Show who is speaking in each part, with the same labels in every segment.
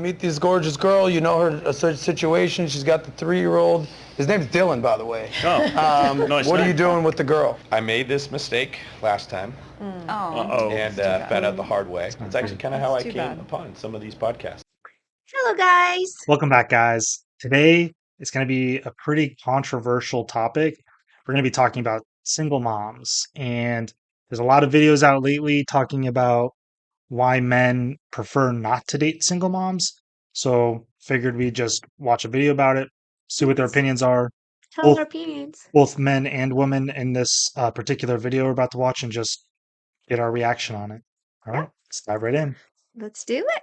Speaker 1: meet this gorgeous girl. You know her situation. She's got the 3-year-old. His name's Dylan, by the way.
Speaker 2: Oh, nice.
Speaker 1: What are you doing with the girl?
Speaker 3: I made this mistake last time and found out the hard way. It's actually kind of how I came upon some of these podcasts.
Speaker 4: Hello, guys.
Speaker 5: Welcome back, guys. Today is going to be a pretty controversial topic. We're going to be talking about single moms, and there's a lot of videos out lately talking about why men prefer not to date single moms. So figured we'd just watch a video about it, see what their opinions are.
Speaker 4: Tell us our opinions.
Speaker 5: Both men and women in this particular video we're about to watch, and just get our reaction on it. All right, let's dive right in.
Speaker 4: Let's do it.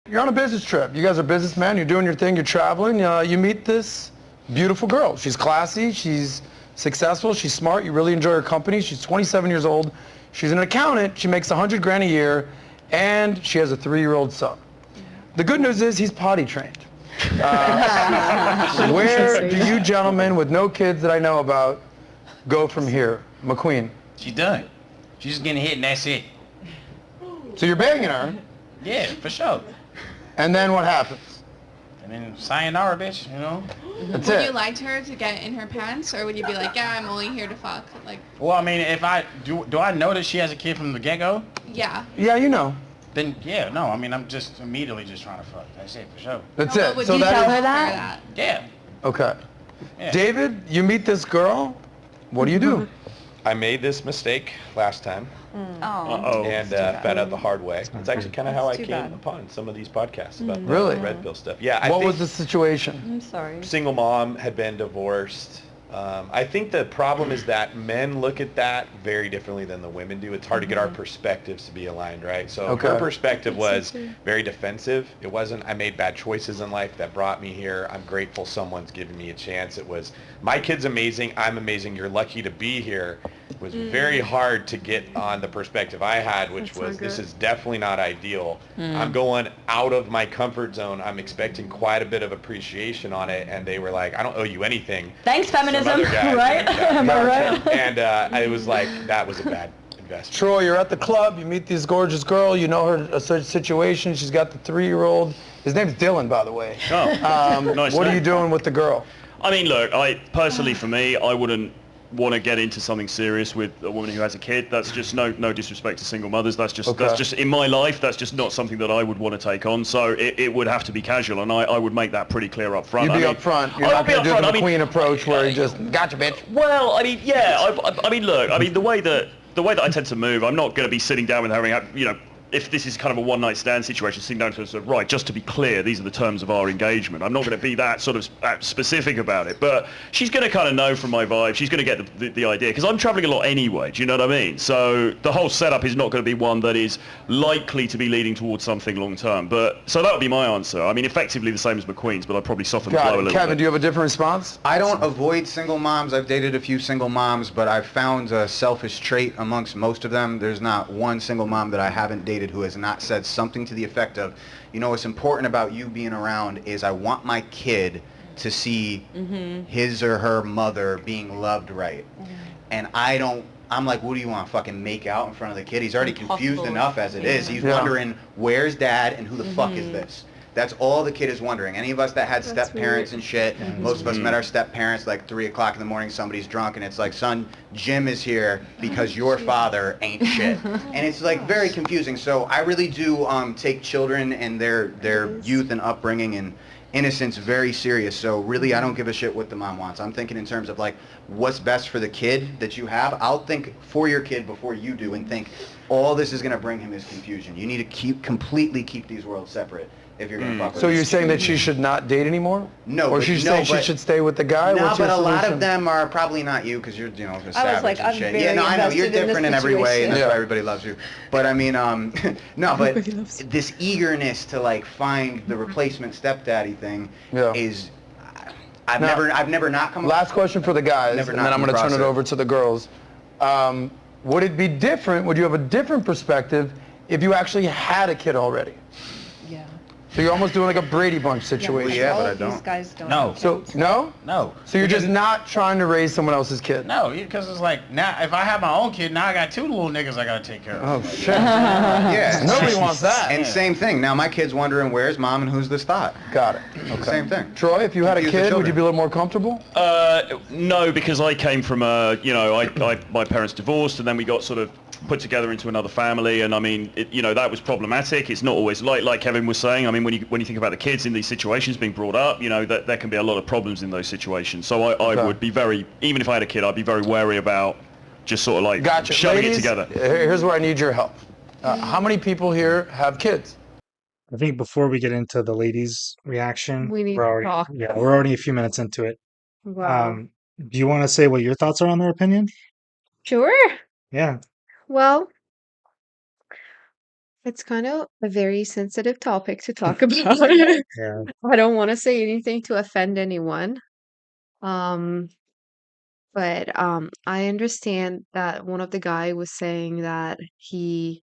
Speaker 1: You're on a business trip. You guys are businessmen. You're doing your thing. You're traveling. You meet this beautiful girl. She's classy. She's successful. She's smart. You really enjoy her company. She's 27 years old. She's an accountant. She makes $100,000 a year, and she has a 3-year-old son. The good news is he's potty trained. Where do you gentlemen with no kids that I know about go from here? McQueen.
Speaker 6: She's done. She's just getting hit and that's it.
Speaker 1: So you're banging her,
Speaker 6: Yeah, for sure.
Speaker 1: and then what happens?
Speaker 6: And then sayonara, bitch, you know?
Speaker 1: That's
Speaker 7: Would
Speaker 1: it.
Speaker 7: you like her to get in her pants, or would you be like, yeah, I'm only here to fuck? Like,
Speaker 6: Well, I mean, if I do I know that she has a kid from the get-go?
Speaker 7: yeah.
Speaker 1: Yeah, you know.
Speaker 6: Then yeah, no. I mean, I'm just immediately just trying to fuck. That's it for sure.
Speaker 1: That's
Speaker 7: No,
Speaker 1: it.
Speaker 7: but would
Speaker 1: So
Speaker 7: you
Speaker 1: that
Speaker 7: tell
Speaker 1: is-
Speaker 7: her that?
Speaker 6: Yeah.
Speaker 1: Okay.
Speaker 6: Yeah.
Speaker 1: David, you meet this girl. What do you do?
Speaker 3: I made this mistake last time and found out the hard way. It's actually kind of how I came upon some of these podcasts about the
Speaker 1: Really?
Speaker 3: red pill stuff. Yeah, I
Speaker 1: What
Speaker 3: think
Speaker 1: was the situation?
Speaker 8: I'm sorry.
Speaker 3: single mom had been divorced. I think the problem is that men look at that very differently than the women do. It's hard to get our perspectives to be aligned, right? So
Speaker 1: Okay.
Speaker 3: her perspective was very defensive. It wasn't, I made bad choices in life that brought me here. I'm grateful someone's giving me a chance. It was, my kid's amazing. I'm amazing. You're lucky to be here. It was very hard to get on the perspective I had, which was, this is definitely not ideal. I'm going out of my comfort zone. I'm expecting quite a bit of appreciation on it. And they were like, I don't owe you anything.
Speaker 8: Thanks, feminism,
Speaker 3: Some other guy
Speaker 8: right?
Speaker 3: turned down.
Speaker 8: Am I right?
Speaker 3: And it was like, that was a bad investment.
Speaker 1: Troy, you're at the club. You meet this gorgeous girl. You know her situation. She's got the 3-year-old. His name's Dylan, by the way.
Speaker 2: Oh, nice.
Speaker 1: What are you
Speaker 2: name.
Speaker 1: doing with the girl?
Speaker 2: I mean, look, personally, for me, I wouldn't want to get into something serious with a woman who has a kid. That's just no disrespect to single mothers. That's just in my life. That's just not something that I would want to take on. So it would have to be casual, and I would make that pretty clear up front.
Speaker 1: You'd be up front. You're not going to do the McQueen approach where you just, gotcha, bitch.
Speaker 2: Well, I mean, yeah. I mean, look. I mean, the way that I tend to move, I'm not going to be sitting down with her and, you know, if this is kind of a one-night stand situation, sitting down to sort of, right, just to be clear, these are the terms of our engagement. I'm not going to be that sort of specific about it, but she's going to kind of know from my vibe. She's going to get the idea, because I'm traveling a lot anyway, do you know what I mean? So the whole setup is not going to be one that is likely to be leading towards something long-term. But so that would be my answer. I mean, effectively the same as McQueen's, but I'd probably soften the blow a little
Speaker 1: Kevin,
Speaker 2: bit.
Speaker 1: do you have a different response?
Speaker 9: I don't avoid single moms. I've dated a few single moms, but I've found a selfish trait amongst most of them. There's not one single mom that I haven't dated who has not said something to the effect of, you know, what's important about you being around is I want my kid to see his or her mother being loved right. And I'm like, what do you want, fucking make out in front of the kid? He's already confused enough as it is. He's wondering, where's dad and who the fuck is this? That's all the kid is wondering. Any of us that had step parents and shit, most of us met our step parents like 3 o'clock in the morning, somebody's drunk, and it's like, son, Jim is here because your father ain't shit. And it's like very confusing. So I really do take children and their youth and upbringing and innocence very serious. So really, I don't give a shit what the mom wants. I'm thinking in terms of like, what's best for the kid that you have. I'll think for your kid before you do, and think all this is going to bring him is confusion. You need to completely keep these worlds separate if you're going to fuck with
Speaker 1: So
Speaker 9: them.
Speaker 1: you're saying that she should not date anymore?
Speaker 9: No,
Speaker 1: Or
Speaker 9: but-
Speaker 1: she's
Speaker 9: no,
Speaker 1: saying she
Speaker 9: but-
Speaker 1: should stay with the guy?
Speaker 9: No,
Speaker 1: What's
Speaker 9: but
Speaker 1: your
Speaker 9: a lot
Speaker 1: solution?
Speaker 9: of them are probably not you because you're, you know, a savage
Speaker 8: like,
Speaker 9: and
Speaker 8: I'm
Speaker 9: shit.
Speaker 8: very
Speaker 9: Yeah, no, I know you're
Speaker 8: invested in
Speaker 9: different in
Speaker 8: this
Speaker 9: every way, and that's
Speaker 1: situation.
Speaker 9: why everybody loves you. But I mean, no, but this eagerness to like find the replacement stepdaddy thing is. I've never not come.
Speaker 1: Last question for the guys,
Speaker 9: Never
Speaker 1: and
Speaker 9: not
Speaker 1: then I'm
Speaker 9: come
Speaker 1: going to turn
Speaker 9: across
Speaker 1: it
Speaker 9: it.
Speaker 1: over to the girls. Would it be different? Would you have a different perspective if you actually had a kid already?
Speaker 8: Yeah.
Speaker 1: So you're almost doing like a Brady Bunch
Speaker 9: Well,
Speaker 1: situation.
Speaker 9: yeah,
Speaker 8: all
Speaker 9: but I
Speaker 8: of these
Speaker 9: don't.
Speaker 8: guys don't.
Speaker 6: No.
Speaker 1: So no?
Speaker 6: No.
Speaker 1: So you're just
Speaker 6: Because-
Speaker 1: not trying to raise someone else's kid?
Speaker 6: No, because it's like, now, if I have my own kid, now I got 2 little niggas I gotta take care of.
Speaker 1: Oh shit.
Speaker 9: Yeah.
Speaker 1: Nobody wants that.
Speaker 9: And same thing. Now my kid's wondering where's mom and who's this thought.
Speaker 1: Got it.
Speaker 9: Same thing.
Speaker 1: Troy, if you had a
Speaker 9: Confuse the
Speaker 1: kid, would you
Speaker 9: children.
Speaker 1: be a little more comfortable?
Speaker 2: No, because I came from my parents divorced, and then we got sort of put together into another family, and I mean, that was problematic. It's not always like Kevin was saying. I mean, when you think about the kids in these situations being brought up, that there can be a lot of problems in those situations. So I would be even if I had a kid, I'd be very wary about just sort of like
Speaker 1: Gotcha.
Speaker 2: shoving
Speaker 1: Ladies,
Speaker 2: it together.
Speaker 1: Here's where I need your help. How many people here have kids?
Speaker 5: I think before we get into the ladies' reaction,
Speaker 8: We need
Speaker 5: we're
Speaker 8: to
Speaker 5: already,
Speaker 8: talk.
Speaker 5: yeah, we're already a few minutes into it.
Speaker 8: Wow.
Speaker 5: Do you want to say what your thoughts are on their opinion?
Speaker 4: Sure.
Speaker 5: Yeah.
Speaker 4: Well, it's kind of a very sensitive topic to talk about.
Speaker 5: Yeah.
Speaker 4: I don't want to say anything to offend anyone. Um, but I understand that one of the guy was saying that he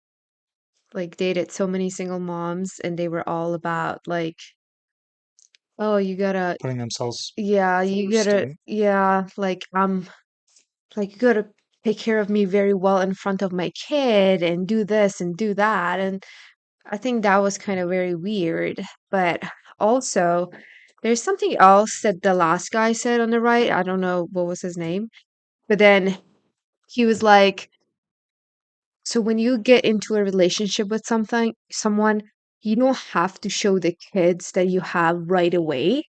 Speaker 4: like dated so many single moms and they were all about like, oh, you gotta,
Speaker 5: Putting themselves
Speaker 4: yeah, you
Speaker 5: first.
Speaker 4: gotta,
Speaker 5: And
Speaker 4: yeah, like you gotta take care of me very well in front of my kid and do this and do that. And I think that was kind of very weird. But also, there's something else that the last guy said on the right. I don't know what was his name. But then he was like, so when you get into a relationship with someone, you don't have to show the kids that you have right away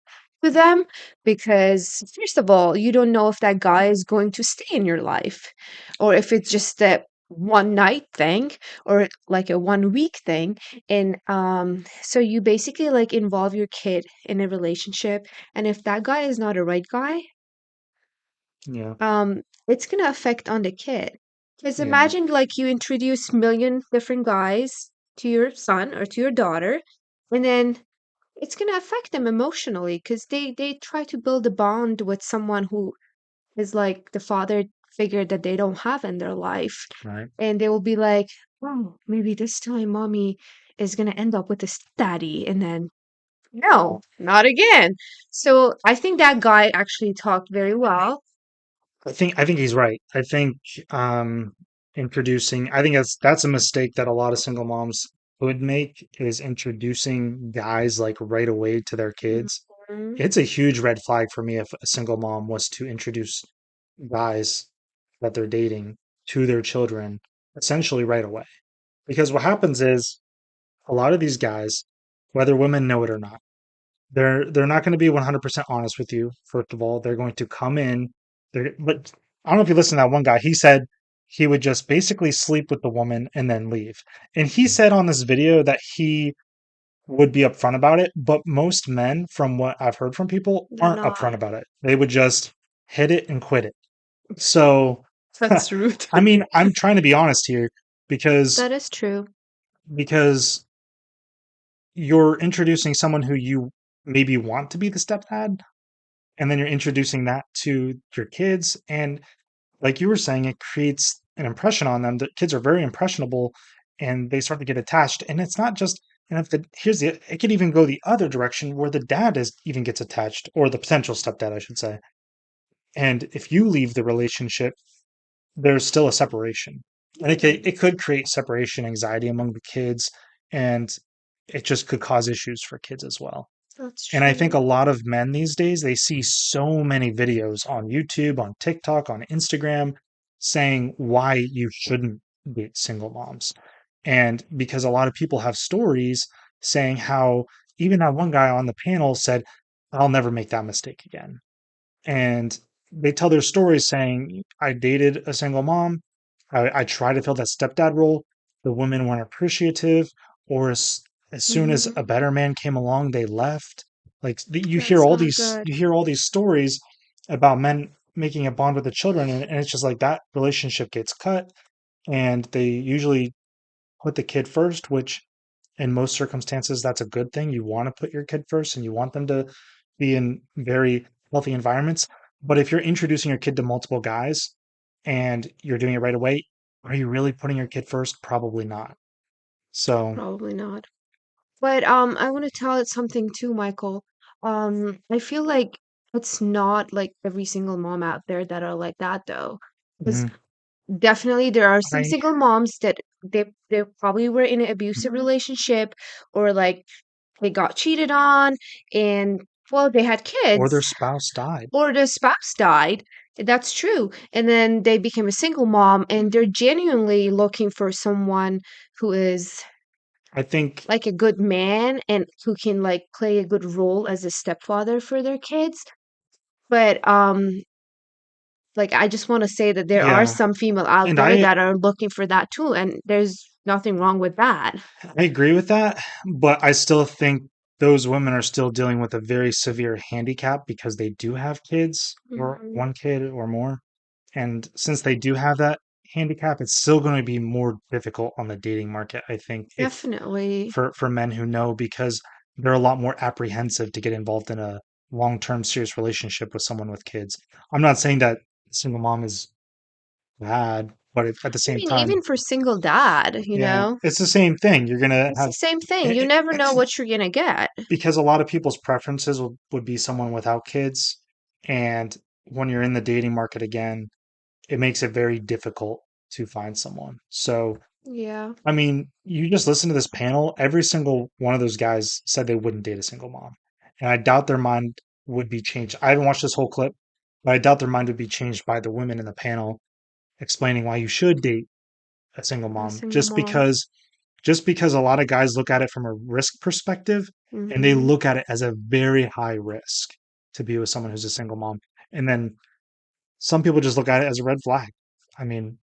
Speaker 4: to them because first of all, you don't know if that guy is going to stay in your life or if it's just a one night thing or like a 1 week thing. And so you basically like involve your kid in a relationship and if that guy is not a right guy,
Speaker 5: yeah.
Speaker 4: it's gonna affect on the kid. Because
Speaker 5: Yeah.
Speaker 4: imagine like you introduce million different guys to your son or to your daughter, and then it's gonna affect them emotionally because they try to build a bond with someone who is like the father figure that they don't have in their life,
Speaker 5: Right.
Speaker 4: and they will be like, oh, maybe this time mommy is gonna end up with a daddy, and then no, not again. So I think that guy actually talked very well.
Speaker 5: I think he's right. I think introducing I think that's a mistake that a lot of single moms would make is introducing guys like right away to their kids.
Speaker 4: Mhm.
Speaker 5: It's a huge red flag for me if a single mom was to introduce guys that they're dating to their children essentially right away. Because what happens is a lot of these guys, whether women know it or not, they're not going to be 100% honest with you. First of all, they're going to come in. But I don't know if you listen to that one guy. He said he would just basically sleep with the woman and then leave. And he said on this video that he would be upfront about it. But most men, from what I've heard from people,
Speaker 4: They're
Speaker 5: aren't upfront
Speaker 4: not.
Speaker 5: about it. They would just hit it and quit it. So,
Speaker 4: That's rude.
Speaker 5: I mean, I'm trying to be honest here because
Speaker 4: That is true.
Speaker 5: because you're introducing someone who you maybe want to be the stepdad, and then you're introducing that to your kids. And like you were saying, it creates an impression on them. The kids are very impressionable and they start to get attached. And it's not just, and if it could even go the other direction where the dad even gets attached, or the potential stepdad, I should say. And if you leave the relationship, there's still a separation. And it could create separation anxiety among the kids, and it just could cause issues for kids as well.
Speaker 4: That's
Speaker 5: And I think
Speaker 4: true.
Speaker 5: a lot of men these days, they see so many videos on YouTube, on TikTok, on Instagram saying why you shouldn't date single moms. And because a lot of people have stories saying how even that one guy on the panel said, I'll never make that mistake again. And they tell their stories saying, I dated a single mom. I tried to fill that stepdad role. The women weren't appreciative, or as soon as a
Speaker 4: Mhm.
Speaker 5: better man came along, they left. Like you hear
Speaker 4: That's
Speaker 5: all
Speaker 4: not
Speaker 5: these
Speaker 4: good.
Speaker 5: you hear all these stories about men making a bond with the children, and it's just like that relationship gets cut, and they usually put the kid first, which in most circumstances that's a good thing. You want to put your kid first, and you want them to be in very healthy environments. But if you're introducing your kid to multiple guys and you're doing it right away, are you really putting your kid first? Probably not. So
Speaker 4: Probably not. But I want to tell it something too, Michael. I feel like it's not like every single mom out there that are like that though. Because
Speaker 5: Mhm.
Speaker 4: definitely there are some
Speaker 5: I
Speaker 4: single moms that they probably were in an abusive relationship, or like they got cheated on, and well, they had
Speaker 5: or their
Speaker 4: kids,
Speaker 5: spouse died.
Speaker 4: or the spouse died. That's true. And then they became a single mom, and they're genuinely looking for someone who is
Speaker 5: I think
Speaker 4: like a good man and who can like play a good role as a stepfather for their kids. But like I just want to say that there are
Speaker 5: yeah,
Speaker 4: some female out
Speaker 5: and
Speaker 4: there
Speaker 5: I
Speaker 4: that are looking for that too, and there's nothing wrong with that.
Speaker 5: I agree with that, but I still think those women are still dealing with a very severe handicap because they do have kids or
Speaker 4: Mhm.
Speaker 5: one kid or more. And since they do have that handicap, it's still going to be more difficult on the dating market, I think, if
Speaker 4: Definitely.
Speaker 5: for men who know, because they're a lot more apprehensive to get involved in a long-term serious relationship with someone with kids. I'm not saying that single mom is bad, but at the
Speaker 4: I
Speaker 5: same
Speaker 4: mean,
Speaker 5: time,
Speaker 4: even for single dad,
Speaker 5: yeah, it's the same thing. You're gonna
Speaker 4: it's
Speaker 5: have
Speaker 4: the same thing. You
Speaker 5: it,
Speaker 4: never know what you're gonna get.
Speaker 5: because a lot of people's preferences would be someone without kids, and when you're in the dating market again, it makes it very difficult to find someone. So,
Speaker 4: Yeah.
Speaker 5: I mean, you just listen to this panel, every single one of those guys said they wouldn't date a single mom. And I doubt their mind would be changed. I haven't watched this whole clip, but I doubt their mind would be changed by the women in the panel explaining why you should date a single
Speaker 4: A
Speaker 5: mom,
Speaker 4: single mom.
Speaker 5: just because a lot of guys look at it from a risk perspective, and they
Speaker 4: Hmm.
Speaker 5: look at it as a very high risk to be with someone who's a single mom. And then some people just look at it as a red flag. I mean,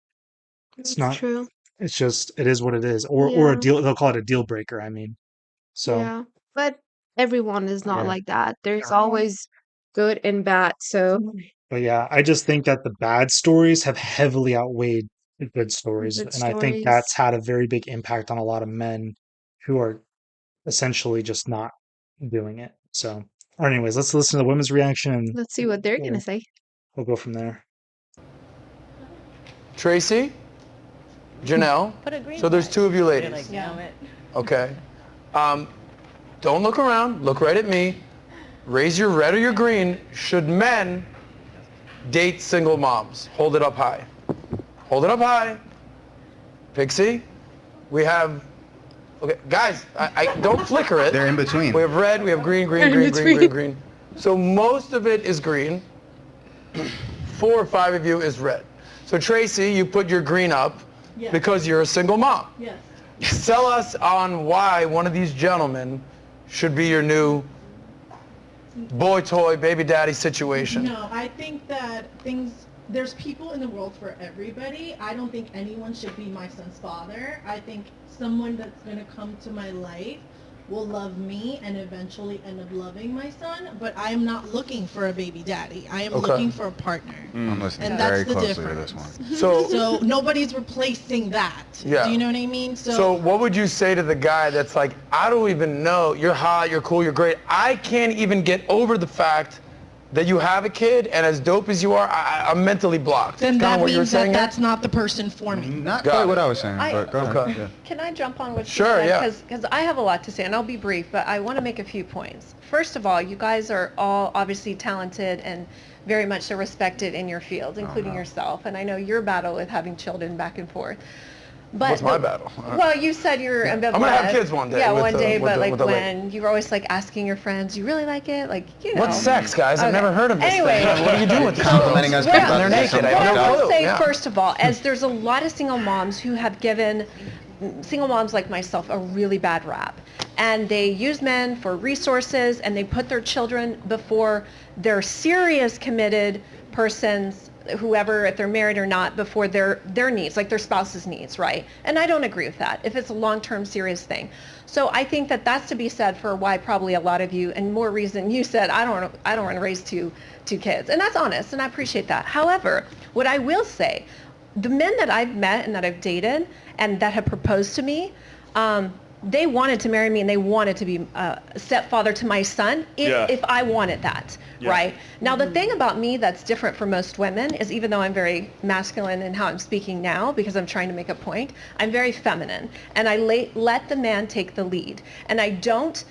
Speaker 5: it's
Speaker 4: That's
Speaker 5: not,
Speaker 4: true.
Speaker 5: it's just, it is what it is. Or a
Speaker 4: Yeah.
Speaker 5: deal, they'll call it a deal breaker. I mean, so
Speaker 4: Yeah. But everyone is not
Speaker 5: yeah.
Speaker 4: like that. There's always good and bad. So
Speaker 5: But yeah, I just think that the bad stories have heavily outweighed the good stories.
Speaker 4: good
Speaker 5: And I think
Speaker 4: stories.
Speaker 5: that's had a very big impact on a lot of men who are essentially just not doing it. So, or anyways, let's listen to the women's reaction and
Speaker 4: Let's see what they're gonna
Speaker 5: we'll,
Speaker 4: say.
Speaker 5: we'll go from there.
Speaker 1: Tracy, Janelle. So there's two of you ladies. Okay. Don't look around. Look right at me. Raise your red or your green. Should men date single moms? Hold it up high. Hold it up high. Pixie, we have. Okay, guys, I don't flicker it.
Speaker 9: They're in between.
Speaker 1: We have red. We have green, green, green, green, green, green. So most of it is green. 4 or 5 of you is red. So Tracy, you put your green up because you're a single mom.
Speaker 8: Yes.
Speaker 1: Sell us on why one of these gentlemen should be your new boy toy, baby daddy situation.
Speaker 8: No, I think that there's people in the world for everybody. I don't think anyone should be my son's father. I think someone that's going to come to my life will love me and eventually end up loving my son, but I am not looking for a baby daddy. I am
Speaker 1: Okay.
Speaker 8: looking for a partner.
Speaker 9: I'm listening
Speaker 8: And
Speaker 9: very
Speaker 8: that's the
Speaker 9: closely to
Speaker 8: difference.
Speaker 9: this one.
Speaker 1: So,
Speaker 8: Nobody's replacing that.
Speaker 1: Yeah.
Speaker 8: Do you know what I mean?
Speaker 1: so what would you say to the guy that's like, I don't even know, you're hot, you're cool, you're great. I can't even get over the fact that you have a kid, and as dope as you are, I'm mentally blocked.
Speaker 8: then
Speaker 1: Kinda
Speaker 8: that
Speaker 1: what you were
Speaker 8: means that
Speaker 1: saying here?
Speaker 8: that's not the person for me.
Speaker 9: Not
Speaker 1: Got
Speaker 9: quite
Speaker 1: it.
Speaker 9: what I was saying,
Speaker 10: I-
Speaker 9: but go ahead.
Speaker 1: Okay.
Speaker 9: Yeah.
Speaker 10: Can I jump on what
Speaker 1: Sure,
Speaker 10: you
Speaker 1: yeah.
Speaker 10: said? Because I have a lot to say, and I'll be brief, but I want to make a few points. First of all, you guys are all obviously talented and very much so respected in your field, including yourself. And I know your battle with having children back and forth. But
Speaker 1: What's my battle?
Speaker 10: Well, you said you're ambivalent.
Speaker 1: I'm gonna have kids one day
Speaker 10: Yeah,
Speaker 1: with
Speaker 10: one
Speaker 1: the-
Speaker 10: day,
Speaker 1: with
Speaker 10: but
Speaker 1: the-
Speaker 10: like
Speaker 1: with the lady.
Speaker 10: when you were always like asking your friends, you really like it? Like, you know.
Speaker 1: What's sex, guys? I've
Speaker 10: Okay.
Speaker 1: never heard of this
Speaker 10: Anyway.
Speaker 1: thing. What are you doing with this?
Speaker 9: Complimenting us
Speaker 10: Well,
Speaker 9: about
Speaker 1: they're
Speaker 9: this,
Speaker 1: naked.
Speaker 9: something
Speaker 1: I have
Speaker 10: What
Speaker 1: no
Speaker 10: I
Speaker 1: clue.
Speaker 10: will say
Speaker 1: Yeah.
Speaker 10: first of all, as there's a lot of single moms who have given single moms like myself a really bad rap, and they use men for resources, and they put their children before their serious committed persons, whoever, if they're married or not, before their needs, like their spouse's needs, right? And I don't agree with that if it's a long-term serious thing. So I think that that's to be said for why probably a lot of you, and more reason you said, I don't want to raise two kids, and that's honest, and I appreciate that. However, what I will say, the men that I've met and that I've dated and that have proposed to me, they wanted to marry me and they wanted to be a stepfather to my son if I wanted that, right? Now, the thing about me that's different from most women is, even though I'm very masculine in how I'm speaking now because I'm trying to make a point, I'm very feminine, and I let the man take the lead, and I don't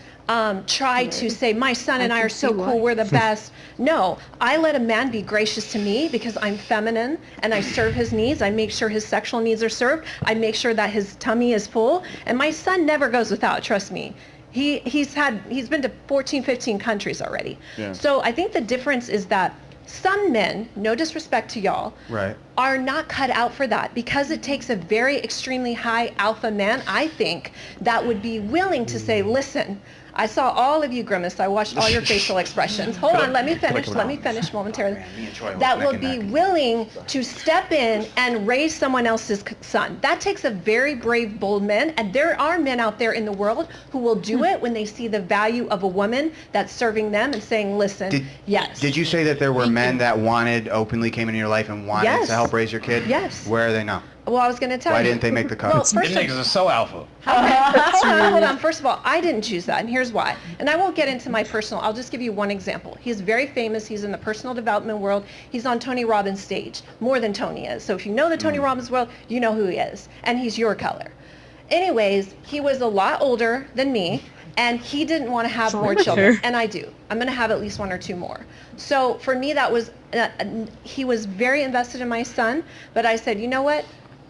Speaker 10: try to say my son and I are so cool, we're the best. No, I let a man be gracious to me because I'm feminine and I serve his needs. I make sure his sexual needs are served. I make sure that his tummy is full, and my son never goes without, trust me. He's been to 14, 15 countries already. Yeah. So I think the difference is that some men, no disrespect to y'all, are not cut out for that, because it takes a very extremely high alpha man, I think, that would be willing to say, listen, I saw all of you grimace. I watched all your facial expressions. Hold on, let me finish momentarily. That will be willing to step in and raise someone else's son. That takes a very brave, bold man, and there are men out there in the world who will do it when they see the value of a woman that's serving them and saying, listen, yes.
Speaker 9: Did you say that there were men that openly came into your life and wanted to help raise your kid?
Speaker 10: Yes.
Speaker 9: Where are they now?
Speaker 10: Well, I was going to tell you.
Speaker 9: Why didn't they make the cut?
Speaker 10: Well,
Speaker 6: Them niggas are so alpha.
Speaker 10: Hold on. First of all, I didn't choose that, and here's why. And I won't get into my personal. I'll just give you one example. He's very famous. He's in the personal development world. He's on Tony Robbins' stage, more than Tony is. So if you know the Tony Robbins world, you know who he is, and he's your color. Anyways, he was a lot older than me, and he didn't want to have more children, and I do. I'm going to have at least one or two more. So for me, that was he was very invested in my son, but I said, you know what?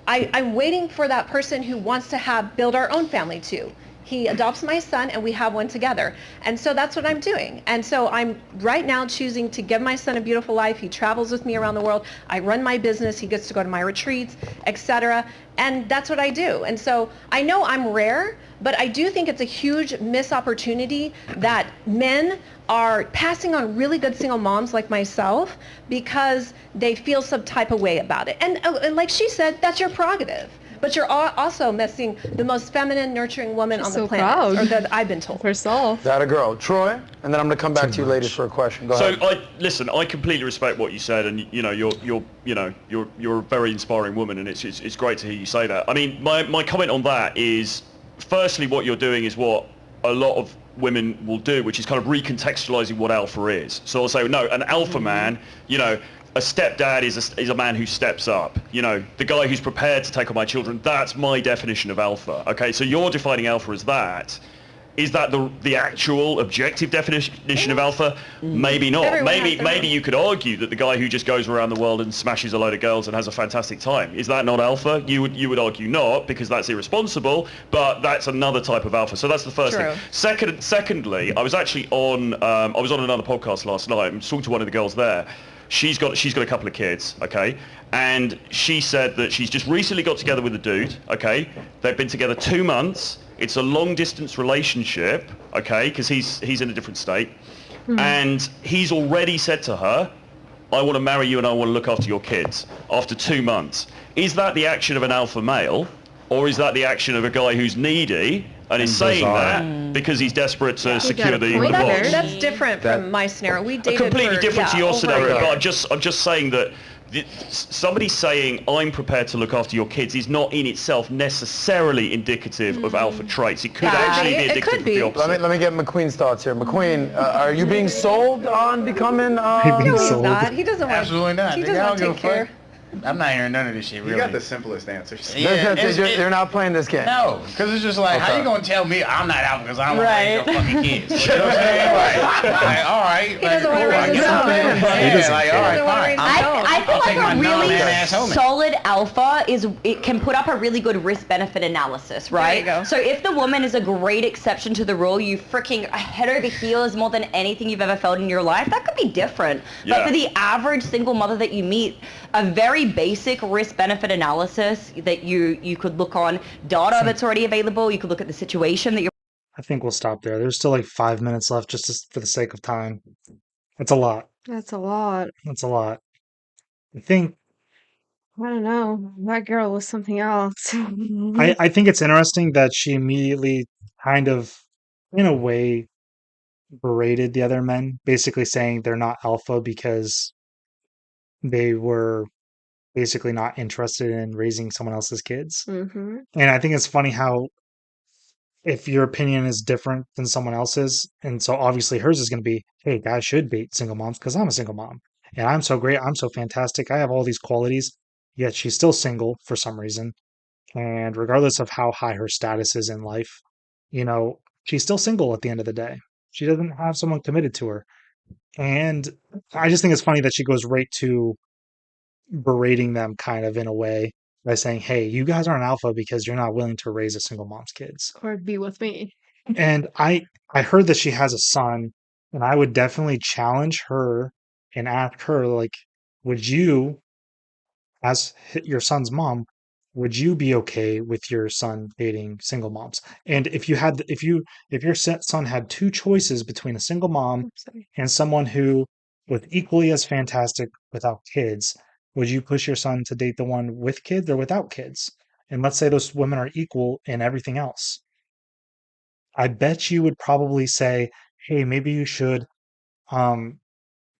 Speaker 10: I'm waiting for that person who wants to build our own family too. He adopts my son and we have one together. And so that's what I'm doing. And so I'm right now choosing to give my son a beautiful life. He travels with me around the world. I run my business. He gets to go to my retreats, etc. And that's what I do. And so I know I'm rare, but I do think it's a huge missed opportunity that men are passing on really good single moms like myself because they feel some type of way about it. And like she said, that's your prerogative. But you're also missing the most feminine, nurturing woman on the planet,
Speaker 4: proud.
Speaker 10: or that I've been told.
Speaker 4: Herself.
Speaker 1: That a girl. Troy, and then I'm going to come back to you ladies for a question. Go ahead.
Speaker 2: So I completely respect what you said, and you're a very inspiring woman, and it's great to hear you say that. I mean, my comment on that is, firstly, what you're doing is what a lot of women will do, which is kind of recontextualizing what alpha is. So I'll say, no, an alpha man, a stepdad is a man who steps up. The guy who's prepared to take on my children, that's my definition of alpha. Okay, so you're defining alpha as that. Is that the actual objective definition of alpha? Maybe not. Maybe you could argue that the guy who just goes around the world and smashes a load of girls and has a fantastic time, is that not alpha? You would argue not, because that's irresponsible, but that's another type of alpha. So that's the first thing. Secondly, I was actually on another podcast last night. I'm talking to one of the girls there. She's got a couple of kids, okay? And she said that she's just recently got together with a dude, okay? They've been together 2 months. It's a long distance relationship, okay? Because he's in a different state. And he's already said to her, I want to marry you and I want to look after your kids after 2 months. Is that the action of an alpha male? Or is that the action of a guy who's needy and is saying that because he's desperate to secure the box?
Speaker 10: That's different from my scenario. We dated
Speaker 2: completely different to your scenario,
Speaker 10: year.
Speaker 2: but I'm just saying that somebody saying I'm prepared to look after your kids is not in itself necessarily indicative of alpha traits. It could actually be indicative of the opposite.
Speaker 1: Let me get McQueen's thoughts here. McQueen, are you being sold on becoming?
Speaker 10: No, he's not. He doesn't want.
Speaker 6: Absolutely not.
Speaker 10: He doesn't want to take care.
Speaker 6: I'm not hearing none of this shit, really.
Speaker 9: You got the simplest answers.
Speaker 6: Yeah,
Speaker 1: they're not playing this game.
Speaker 6: No, because it's just like, how you going to tell me I'm not out because I don't want to raise your fucking kids? You know what I'm saying? Like, all right.
Speaker 10: He doesn't want to raise his own.
Speaker 11: I feel like a really solid alpha it can put up a really good risk-benefit analysis, right?
Speaker 10: There you go.
Speaker 11: So if the woman is a great exception to the rule, you freaking head over heels more than anything you've ever felt in your life, that could be different.
Speaker 2: Yeah.
Speaker 11: But for the average single mother that you meet, a very basic risk-benefit analysis that you could look on data that's already available. You could look at the situation that you're.
Speaker 5: I think we'll stop there. There's still like 5 minutes left, just for the sake of time. That's a lot.
Speaker 4: That's a lot.
Speaker 5: That's a lot. I think.
Speaker 4: I don't know. That girl was something else.
Speaker 5: I think it's interesting that she immediately kind of, in a way, berated the other men, basically saying they're not alpha because they were basically not interested in raising someone else's kids.
Speaker 4: Mm-hmm.
Speaker 5: And I think it's funny how if your opinion is different than someone else's, and so obviously hers is going to be, hey, guys should date single moms because I'm a single mom and I'm so great, I'm so fantastic, I have all these qualities, yet she's still single for some reason. And regardless of how high her status is in life, you know, she's still single at the end of the day. She doesn't have someone committed to her. And I just think it's funny that she goes right to berating them kind of in a way by saying, hey, you guys aren't alpha because you're not willing to raise a single mom's kids.
Speaker 4: Or be with me.
Speaker 5: And I heard that she has a son, and I would definitely challenge her and ask her, like, would you, as your son's mom, would you be okay with your son dating single moms? And if you had, if your son had two choices between a single mom
Speaker 4: I'm sorry.
Speaker 5: and someone who was equally as fantastic without kids, would you push your son to date the one with kids or without kids? And let's say those women are equal in everything else. I bet you would probably say, hey, maybe you should um,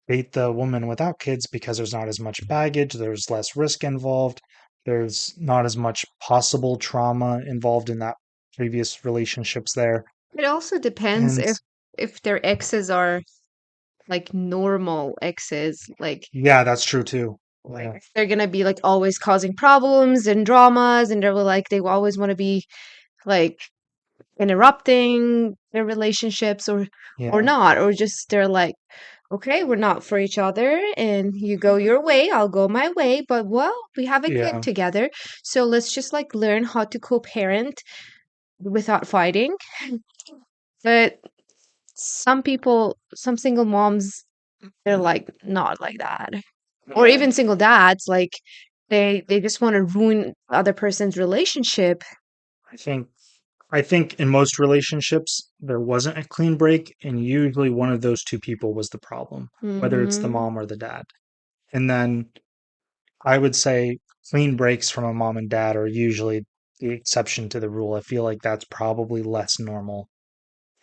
Speaker 5: date the woman without kids because there's not as much baggage, there's less risk involved, there's not as much possible trauma involved in that previous relationships there.
Speaker 4: It also depends
Speaker 5: And
Speaker 4: if their exes are like normal exes, like
Speaker 5: yeah, that's true too. Yeah.
Speaker 4: they're gonna be like always causing problems and dramas, and they're like they always want to be like interrupting their relationships or
Speaker 5: Yeah.
Speaker 4: not, or just they're like, okay, we're not for each other, and you go your way, I'll go my way, but well, we have a
Speaker 5: Yeah.
Speaker 4: kid together, so let's just like learn how to co-parent without fighting. But some people, some single moms, they're like not like that, or even single dads, like they just want to ruin other person's relationship.
Speaker 5: I think in most relationships there wasn't a clean break, and usually one of those two people was the problem, whether it's the
Speaker 4: Mhm.
Speaker 5: mom or the dad. And then I would say clean breaks from a mom and dad are usually the exception to the rule. I feel like that's probably less normal.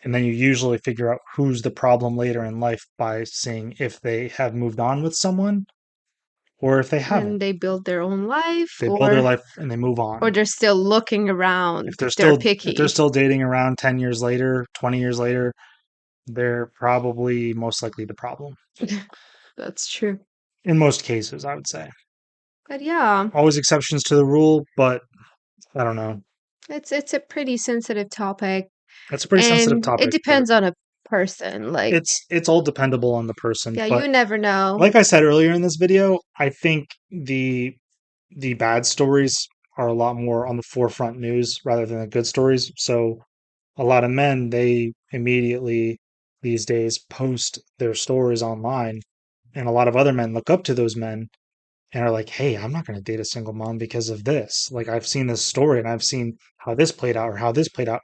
Speaker 5: And then you usually figure out who's the problem later in life by seeing if they have moved on with someone or if they haven't.
Speaker 4: And they build their own life,
Speaker 5: They build their life and they move on.
Speaker 4: or they're still looking around.
Speaker 5: If they're
Speaker 4: They're
Speaker 5: still
Speaker 4: picky.
Speaker 5: dating around 10 years later, 20 years later, they're probably most likely the problem.
Speaker 4: That's true.
Speaker 5: In most cases, I would say.
Speaker 4: But yeah,
Speaker 5: Always exceptions to the rule, but I don't know.
Speaker 4: it's a pretty sensitive topic,
Speaker 5: It's a pretty sensitive
Speaker 4: and
Speaker 5: topic.
Speaker 4: it depends on a person. Like,
Speaker 5: It's all dependable on the person.
Speaker 4: yeah,
Speaker 5: But
Speaker 4: you never know.
Speaker 5: like I said earlier in this video, I think the bad stories are a lot more on the forefront news rather than the good stories. So a lot of men, they immediately these days post their stories online, and a lot of other men look up to those men and are like, hey, I'm not going to date a single mom because of this. Like, I've seen this story and I've seen how this played out, or how this played out,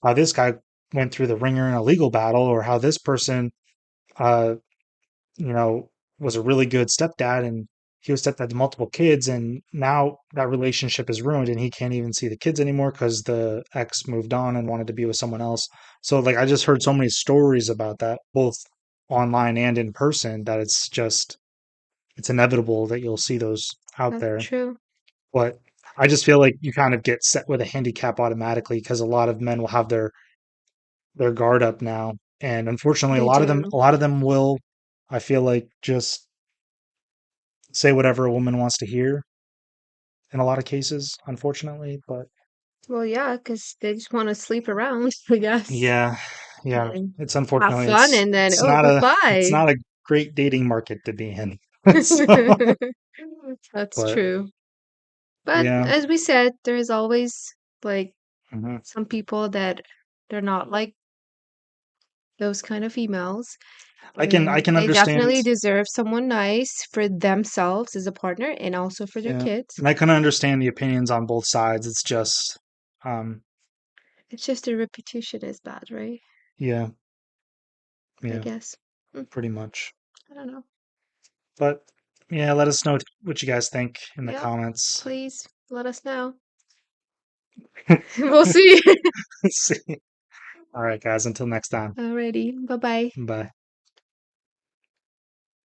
Speaker 5: how this guy went through the ringer in a legal battle, or how this person, uh, you know, was a really good stepdad and he was stepdad to multiple kids. And now that relationship is ruined and he can't even see the kids anymore because the ex moved on and wanted to be with someone else. So, like, I just heard so many stories about that, both online and in person, that it's just, it's inevitable that you'll see those out there.
Speaker 4: That's true.
Speaker 5: But I just feel like you kind of get set with a handicap automatically because a lot of men will have their guard up now, and unfortunately,
Speaker 4: They
Speaker 5: a
Speaker 4: do.
Speaker 5: lot of them will, I feel like, just say whatever a woman wants to hear. In a lot of cases, unfortunately, but
Speaker 4: Well, yeah, because they just want to sleep around, I guess.
Speaker 5: yeah,
Speaker 4: And
Speaker 5: it's
Speaker 4: have
Speaker 5: unfortunately
Speaker 4: fun, and then
Speaker 5: it's
Speaker 4: oh,
Speaker 5: not
Speaker 4: goodbye.
Speaker 5: a great dating market to be in. So,
Speaker 4: That's
Speaker 5: but
Speaker 4: true. But
Speaker 5: yeah.
Speaker 4: as we said, there's always like
Speaker 5: Mhm.
Speaker 4: some people that they're not like those kind of females.
Speaker 5: I can
Speaker 4: And they
Speaker 5: understand.
Speaker 4: definitely deserve someone nice for themselves as a partner and also for their
Speaker 5: Yeah,
Speaker 4: kids.
Speaker 5: and I can understand the opinions on both sides. It's just, um,
Speaker 4: It's just their reputation is bad, right?
Speaker 5: yeah,
Speaker 4: I
Speaker 5: yeah,
Speaker 4: guess.
Speaker 5: pretty much.
Speaker 4: I don't know.
Speaker 5: But yeah, let us know what you guys think in the
Speaker 4: Yep.
Speaker 5: comments.
Speaker 4: Please let us know. We'll see.
Speaker 5: Let's see. All right, guys. Until next time.
Speaker 4: Alrighty. Bye-bye.
Speaker 5: Bye.